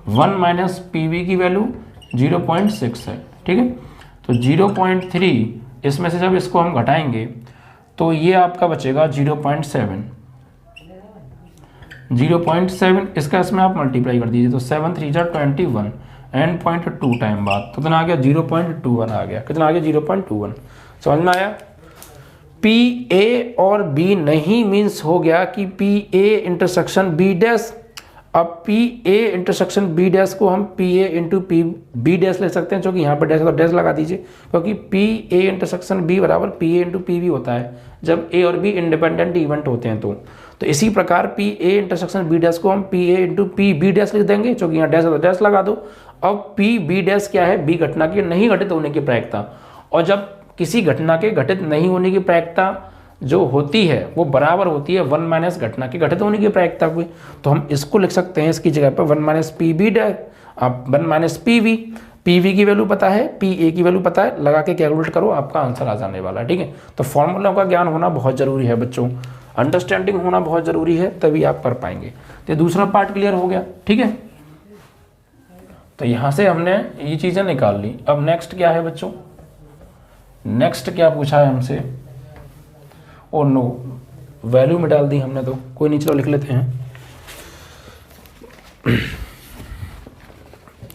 1 माइनस पी बी की वैल्यू 0.6 है। ठीक है, तो 0.3 इसमें से जब इसको हम घटाएंगे तो ये आपका बचेगा 0.7, 0.7 इसका इसमें आप मल्टीप्लाई कर दीजिए, तो 7 3 जा 21 एंड 0.2 टाइम बाद तो कितना आ गया, 0.21 आ गया। कितना आ गया, 0.21। समझ में आया। पी ए और बी नहीं मीन्स हो गया कि P A intersection B dash. अब P A intersection B dash को हम P A into P B dash ले सकते हैं, क्योंकि यहाँ पर डैश है तो डैश लगा दीजिए, क्योंकि पी ए इंटरसेक्शन बी बराबर P A into P B होता है जब ए और बी इंडिपेंडेंट इवेंट होते हैं। तो इसी प्रकार P A intersection B dash को हम P A into P B dash लिख देंगे, क्योंकि यहाँ डैश है तो डैश लगा दो। अब पी बी डैश क्या है, बी घटना के नहीं घटित होने की प्रायिकता, और जब किसी घटना के घटित नहीं होने की प्रायिकता जो होती है वो बराबर होती है 1 माइनस घटना के घटित होने की प्रायिकता को, तो हम इसको लिख सकते हैं इसकी जगह पर 1 माइनस पी बी डैश, अब 1 minus P V. P V की वैल्यू पता है, पी ए की वैल्यू पता है, लगा के कैलकुलेट करो, आपका आंसर आ जाने वाला है। ठीक है, तो फॉर्मूलों का ज्ञान होना बहुत जरूरी है बच्चों, अंडरस्टैंडिंग होना बहुत जरूरी है, तभी आप कर पाएंगे। तो दूसरा पार्ट क्लियर हो गया। ठीक है, तो यहां से हमने ये चीजें निकाल ली। अब नेक्स्ट क्या है बच्चों, नेक्स्ट क्या पूछा है हमसे, ओ नो वैल्यू में डाल दी हमने, तो कोई नहीं, चलो लिख लेते हैं।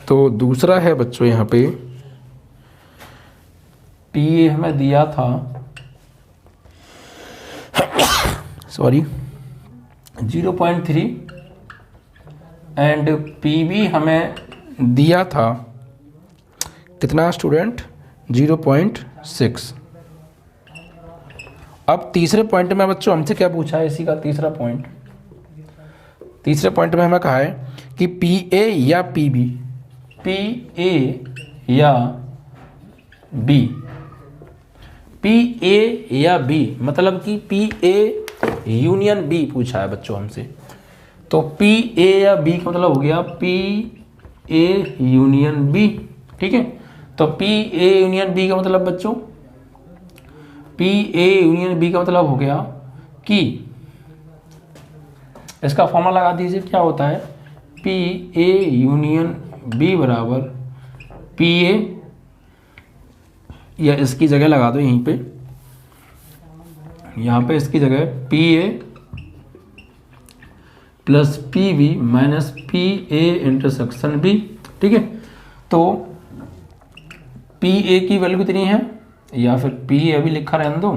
तो दूसरा है बच्चों यहाँ पे पी ए हमें दिया था, सॉरी 0.3 एंड पी बी हमें दिया था कितना स्टूडेंट, 0.6। अब तीसरे पॉइंट में बच्चों हमसे क्या पूछा है, इसी का तीसरा पॉइंट, तीसरे पॉइंट में हमें कहा है कि पी ए या पी बी, पी ए या बी, पी ए या बी मतलब कि पी ए यूनियन बी पूछा है बच्चों हमसे। तो पी ए या बी का मतलब हो गया पी ए यूनियन बी। ठीक है, तो पी ए यूनियन बी का मतलब बच्चों, पी ए यूनियन बी का मतलब हो गया कि इसका फॉर्मूला लगा दीजिए, क्या होता है, पी ए यूनियन बी बराबर पी ए, या इसकी जगह लगा दो यहीं पे, यहाँ पे इसकी जगह P A plus P B minus P A intersection B. ठीक है, तो पी ए की वैल्यू कितनी है, या फिर पी ए भी लिखा रहने दो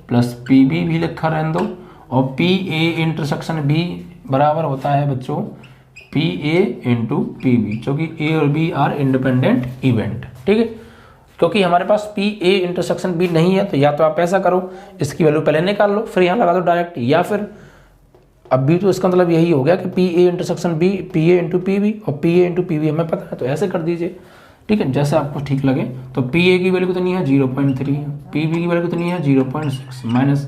प्लस पी बी भी लिखा रहने दो, और पी ए इंटरसेक्शन बी बराबर होता है बच्चों P A into P B, क्योंकि ए और बी आर इंडिपेंडेंट इवेंट। ठीक है, क्योंकि हमारे पास पी ए इंटरसेक्शन बी नहीं है, तो या तो आप ऐसा करो इसकी वैल्यू पहले निकाल लो फिर यहाँ लगा दो डायरेक्ट, या फिर अब भी तो इसका मतलब यही हो गया कि P A intersection B P A into P B, और P A into P B हमें पता है, तो ऐसे कर दीजिए। ठीक है, जैसे आपको ठीक लगे। तो पी ए की वैल्यू कितनी है 0.3, पी बी की वैल्यू कितनी है 0.6, माइनस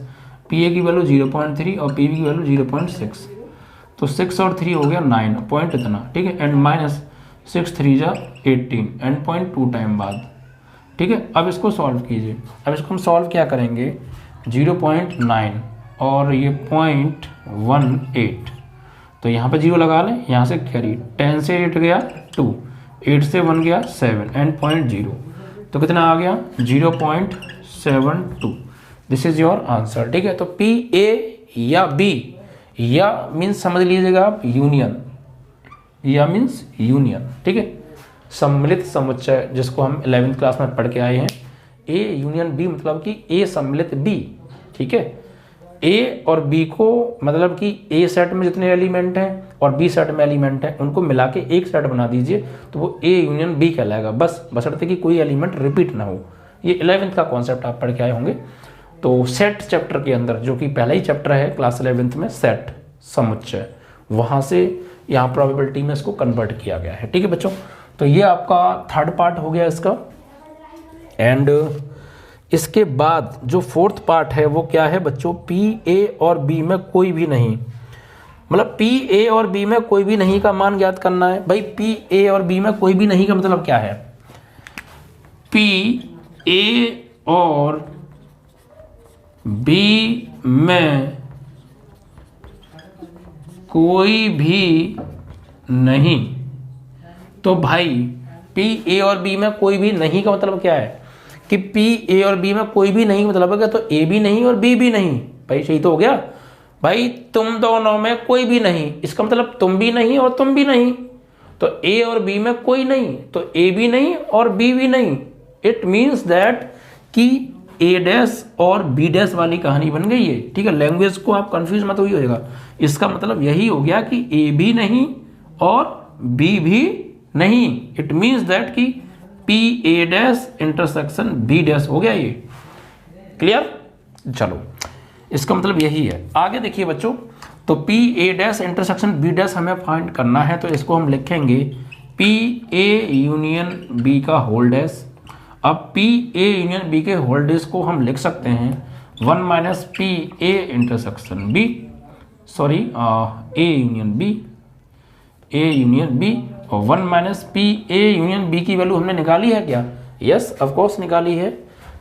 पी ए की वैल्यू 0.3 और पी बी की वैल्यू 0.6, तो 6 और 3 हो गया 9 पॉइंट इतना। ठीक है, एंड माइनस 6 3 जा 18 एंड 0.2 टाइम बाद। ठीक है। अब इसको सॉल्व कीजिए। अब इसको हम सॉल्व क्या करेंगे, 0.9 और ये 0.18, तो यहाँ पे 0 लगा लें, यहाँ से कैरी, 10 से 8 गया 2, 8 से 1 गया 7 एंड 0.0, तो कितना आ गया 0.72। दिस इज योर आंसर, ठीक है। तो पी ए या बी, या मीन्स समझ लीजिएगा आप यूनियन, या मीन्स यूनियन, ठीक है, सम्मिलित समुच्चय, जिसको हम 11वीं क्लास में पढ़ के आए हैं। ए यूनियन बी मतलब कि ए सम्मिलित बी, ठीक है। ए और बी को मतलब कि ए सेट में जितने एलिमेंट हैं और बी सेट में एलिमेंट हैं उनको मिला के एक सेट बना दीजिए, तो वो ए यूनियन बी कहलाएगा, बस बशर्ते कि कोई एलिमेंट रिपीट ना हो। ये 11वीं का कॉन्सेप्ट आप पढ़ के आए होंगे। तो सेट चैप्टर के अंदर, जो कि पहला ही चैप्टर है क्लास 11वीं में, सेट समुच्चय, वहाँ से यहाँ प्रोबेबिलिटी में इसको कन्वर्ट किया गया है, ठीक है बच्चों। तो ये आपका थर्ड पार्ट हो गया इसका। एंड इसके बाद जो फोर्थ पार्ट है वो क्या है बच्चों, पी ए और बी में कोई भी नहीं, मतलब पी ए और बी में कोई भी नहीं का मान ज्ञात करना है। भाई पी ए और बी में कोई भी नहीं का मतलब क्या है, पी ए और बी में कोई भी नहीं, तो भाई पी ए और बी में कोई भी नहीं का मतलब क्या है कि पी ए और बी में कोई भी नहीं मतलब है तो ए भी नहीं और बी भी नहीं, भाई सही तो हो गया। भाई तुम दोनों में कोई भी नहीं, इसका मतलब तुम भी नहीं और तुम भी नहीं, तो ए और बी में कोई नहीं तो ए भी नहीं और बी भी नहीं। इट मीन्स दैट कि ए डैश और बी डैश वाली कहानी बन गई है, ठीक है। लैंग्वेज को आप कंफ्यूज मत होइए होगा, इसका मतलब यही हो गया कि ए भी नहीं और बी भी नहीं। इट मीन्स दैट कि P A dash intersection B dash हो गया, ये क्लियर। चलो इसका मतलब यही है। आगे देखिए बच्चों, तो P A dash intersection B dash हमें फाइंड करना है, तो इसको हम लिखेंगे पी ए यूनियन बी का होल डैश। अब पी ए यूनियन बी के होल डैश को हम लिख सकते हैं 1 minus P A intersection B, sorry A union B, A union B, और 1 minus P A union B की वैल्यू हमने निकाली है क्या, यस ऑफ कोर्स निकाली है।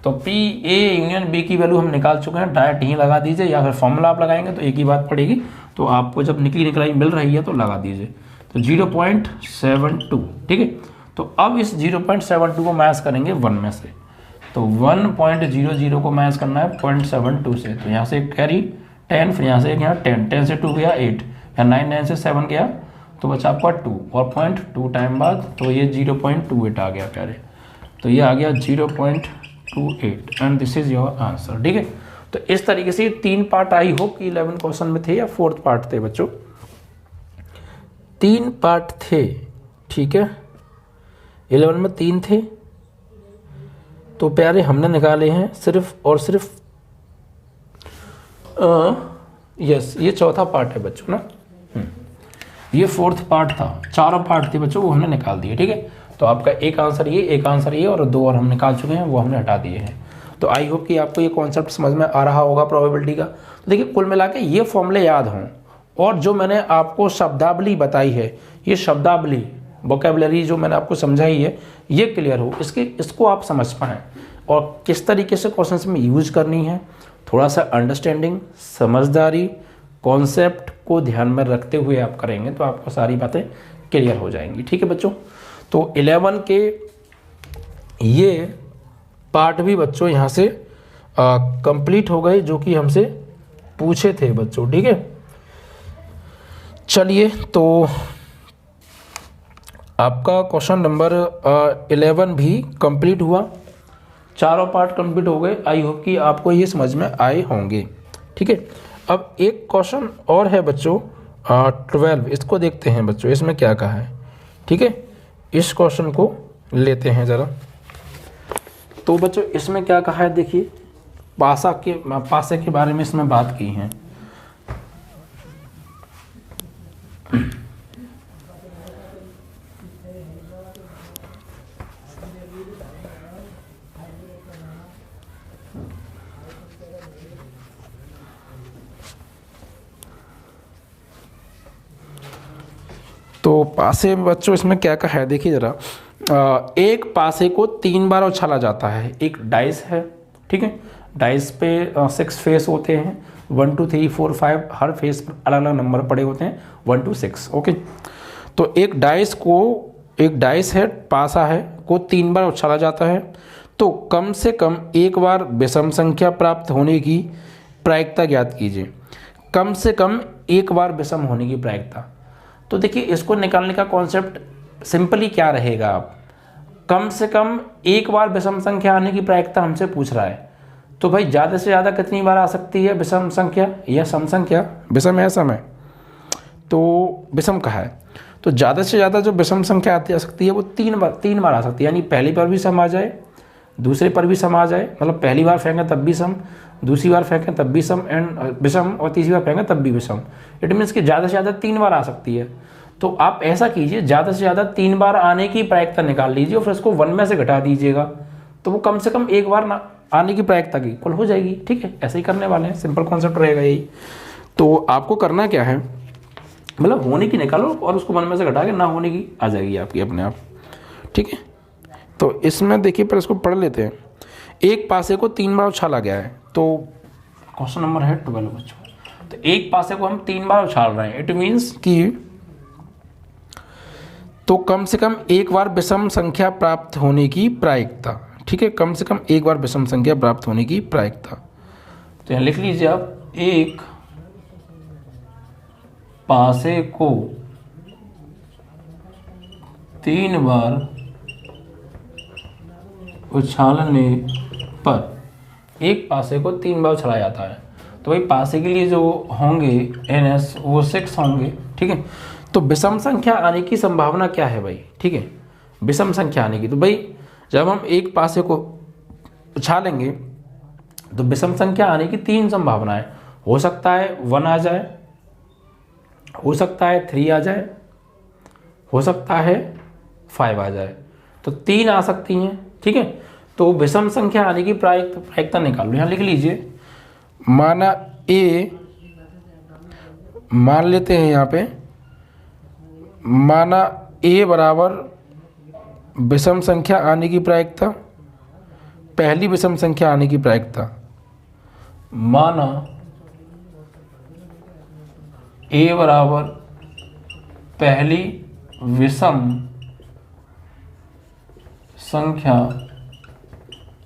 तो पी ए यूनियन बी की वैल्यू हम निकाल चुके हैं, डायरेक्ट ही लगा दीजिए, या फिर फॉर्मूला आप लगाएंगे तो एक ही बात पड़ेगी, तो आपको जब निकलाई मिल रही है तो लगा दीजिए। तो 0.72, ठीक है। तो अब इस 0.72 को मैच करेंगे 1 में से, तो 1.00 को मैच करना है 0.72 से, तो यहाँ से कैरी 10, फिर यहाँ से यहाँ 10 से 2 गया 8, या 9 से 7 गया, तो बचा आपका 2 और 0.2 टाइम बाद, तो ये 0.28 आ गया प्यारे, तो ये आ गया 0.28 and this is your answer, ठीक है। तो इस तरीके से 3 पार्ट आई होप कि 11 क्वेश्चन में थे या 4th पार्ट थे बच्चों, 3 पार्ट थे, ठीक है। 11 में 3 थे, तो प्यारे हमने निकाले हैं सिर्फ और सिर्फ यस ये 4था पार्ट है बच्चों ना, ये 4th पार्ट था, 4 पार्ट थे बच्चों, वो हमने निकाल दिए, ठीक है। तो आपका एक आंसर ये, एक आंसर ये, और 2 और हम निकाल चुके हैं, वो हमने हटा दिए हैं। तो आई होप कि आपको ये कॉन्सेप्ट समझ में आ रहा होगा प्रोबेबिलिटी का। तो देखिए कुल मिला के ये फॉर्मूले याद हों, और जो मैंने आपको शब्दावली बताई है, ये शब्दावली वोकैबुलरी जो मैंने आपको समझाई है, ये क्लियर हो, इसको आप समझ पाएँ और किस तरीके से क्वेश्चंस में यूज करनी है, थोड़ा सा अंडरस्टैंडिंग, समझदारी, कॉन्सेप्ट को ध्यान में रखते हुए आप करेंगे तो आपको सारी बातें क्लियर हो जाएंगी, ठीक है बच्चों। तो 11 के ये पार्ट भी बच्चों यहाँ से कंप्लीट हो गए, जो कि हमसे पूछे थे बच्चों, ठीक है। चलिए तो आपका क्वेश्चन नंबर 11 भी कंप्लीट हुआ, चारों पार्ट कंप्लीट हो गए। आई होप कि आपको ये समझ में आए होंगे, ठीक है। अब एक क्वेश्चन और है बच्चों 12, इसको देखते हैं बच्चों, इसमें क्या कहा है, ठीक है। इस क्वेश्चन को लेते हैं ज़रा। तो बच्चों इसमें क्या कहा है, देखिए पासे के बारे में इसमें बात की है। तो पासे बच्चों इसमें क्या कहा है, देखिए ज़रा, एक पासे को 3 बार उछाला जाता है। एक डाइस है, ठीक है, डाइस पे 6 फेस होते हैं, 1 2 3 4 5, हर फेस पर अलग अलग नंबर पड़े होते हैं 1 2 6। ओके, तो एक डाइस है, पासा है, को 3 बार उछाला जाता है, तो कम से कम एक बार विषम संख्या प्राप्त होने की प्रायिकता ज्ञात कीजिए। कम से कम एक बार विषम होने की प्रायिकता। तो देखिए, इसको निकालने का कॉन्सेप्ट सिंपली क्या रहेगा, आप कम से कम एक बार विषम संख्या आने की प्रायिकता हमसे पूछ रहा है, तो भाई ज़्यादा से ज़्यादा कितनी बार आ सकती है विषम संख्या या सम संख्या? विषम है, सम है, तो विषम कहा है, तो ज़्यादा से ज़्यादा जो विषम संख्या आती आ सकती है वो 3 बार आ सकती है। यानी पहली बार भी सम आ जाए, दूसरे पर भी सम आ जाए, मतलब पहली बार फेंकें तब भी सम, दूसरी बार फेंकें तब भी सम एंड विषम, और तीसरी बार फेंकें तब भी विषम। इट मीन्स कि ज़्यादा से ज़्यादा 3 बार आ सकती है। तो आप ऐसा कीजिए, ज़्यादा से ज़्यादा 3 बार आने की प्रायिकता निकाल लीजिए और फिर उसको 1 में से घटा दीजिएगा, तो वो कम से कम एक बार ना आने की प्रायिकता की कुल हो जाएगी। ठीक है, ऐसे ही करने वाले हैं, सिंपल कॉन्सेप्ट रहेगा यही। तो आपको करना क्या है, मतलब होने की निकालो और उसको 1 में से घटा के ना होने की आ जाएगी आपकी अपने आप। ठीक है, तो इसमें देखिए, पर इसको पढ़ लेते हैं। एक पासे को 3 बार उछाला गया है, तो क्वेश्चन नंबर है 12 बच्चों। तो एक पासे को हम 3 बार उछाल रहे हैं, इट मीन्स कि तो कम से कम एक बार विषम संख्या प्राप्त होने की प्रायिकता। ठीक है, कम से कम एक बार विषम संख्या प्राप्त होने की प्रायिकता। तो यहाँ लिख लीजिए आप, एक पासे को 3 बार उछालने पर, एक पासे को 3 बार उछाला जाता है, तो भाई पासे के लिए जो होंगे NS वो 6 होंगे। ठीक है, तो विषम संख्या आने की संभावना क्या है भाई? ठीक है, विषम संख्या आने की, तो भाई जब हम एक पासे को उछालेंगे तो विषम संख्या आने की 3 संभावनाएं। हो सकता है 1 आ जाए, हो सकता है 3 आ जाए, हो सकता है 5 आ जाए, तो 3 आ सकती हैं। ठीक है, तो विषम संख्या आने की प्रायिकता निकालो। यहाँ लिख लीजिए, माना ए, मान लेते हैं यहाँ पे, माना ए बराबर विषम संख्या आने की प्रायिकता, पहली विषम संख्या आने की प्रायिकता, माना ए बराबर पहली विषम संख्या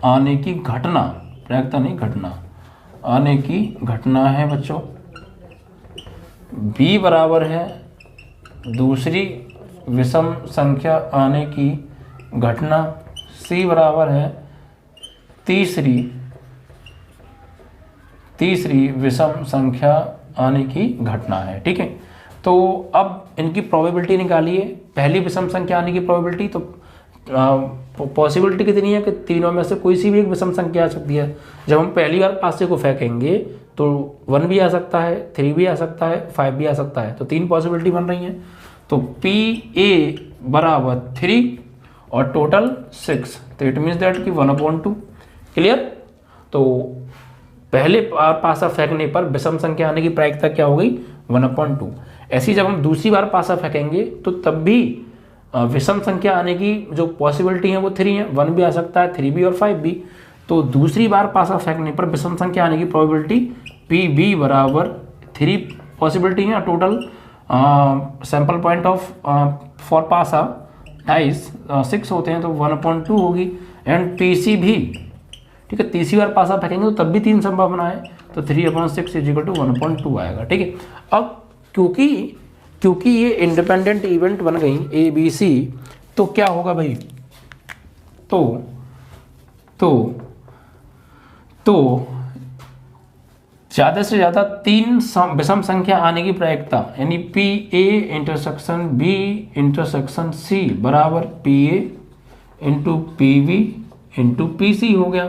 आने की घटना, प्रायिकता नहीं घटना, आने की घटना है बच्चों। बी बराबर है दूसरी विषम संख्या आने की घटना। सी बराबर है तीसरी विषम संख्या आने की घटना है। ठीक है, तो अब इनकी प्रोबेबिलिटी निकालिए। पहली विषम संख्या आने की प्रोबेबिलिटी, तो पॉसिबिलिटी कितनी है कि तीनों में से कोई सी भी एक विषम संख्या आ सकती है। जब हम पहली बार पासे को फेंकेंगे तो 1 भी आ सकता है, 3 भी आ सकता है, 5 भी आ सकता है, तो 3 पॉसिबिलिटी बन रही हैं। तो PA बराबर 3 और टोटल 6, तो इट मीन्स दैट कि 1/2। क्लियर? तो पहले पासा फेंकने पर विषम संख्या आने की प्रायिकता क्या हो गई? 1/2। ऐसी जब हम दूसरी बार पासा फेंकेंगे तो तब भी विषम संख्या आने की जो पॉसिबिलिटी है वो 3 है, 1 भी आ सकता है, 3 भी और 5 भी। तो दूसरी बार पासा फेंकने पर विषम संख्या आने की प्रोबेबिलिटी PB बराबर 3 पॉसिबिलिटी है। Total sample point of for पासा डाइस 6 होते हैं, तो 1/2 होगी। एंड PC भी, ठीक है, तीसरी बार पासा फेंकेंगे तो तब भी 3 संभावना है, तो 3/6 = 1/2 आएगा। ठीक है, अब क्योंकि ये इंडिपेंडेंट इवेंट बन गई ABC, तो क्या होगा भाई? तो ज़्यादा से ज़्यादा 3 विषम संख्या आने की प्रायिकता, यानी PA intersection B intersection C बराबर PA into PB into PC हो गया।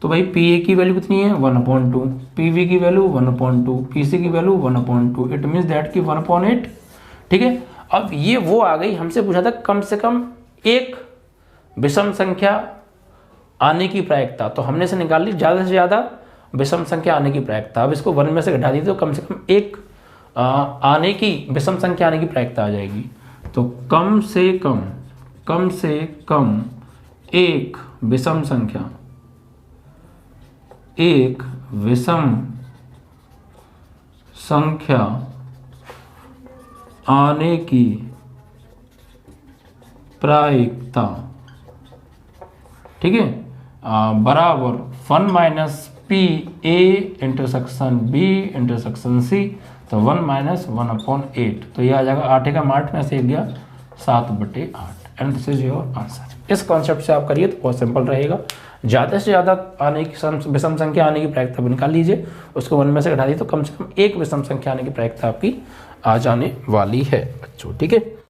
तो भाई PA की वैल्यू कितनी है? 1/2, PB की वैल्यू 1/2, PC की वैल्यू 1/2, इट मीन्स दैट कि 1/8। ठीक है, अब ये वो आ गई, हमसे पूछा था कम से कम एक विषम संख्या आने की प्रायिकता, तो हमने से निकाल ली ज़्यादा से ज़्यादा विषम संख्या आने की प्रायिकता। अब इसको 1 में से घटा दी तो कम से कम एक आने की विषम संख्या आने की प्रायिकता आ जाएगी। तो कम से कम कम से कम एक विषम संख्या आने की प्रायिकता, ठीक है, बराबर 1 minus P A intersection B intersection C, तो 1 माइनस 1/8, तो ये आ जाएगा 8 में से 1 गया 7/8 and this is your answer. इस कॉन्सेप्ट से आप करिए तो बहुत सिंपल रहेगा। ज़्यादा से ज़्यादा आने की विषम संख्या आने की प्रायिकता निकाल लीजिए, उसको 1 में से घटा दीजिए, तो कम से कम एक विषम संख्या आने की प्रायिकता आपकी आ जाने वाली है बच्चों, ठीक है।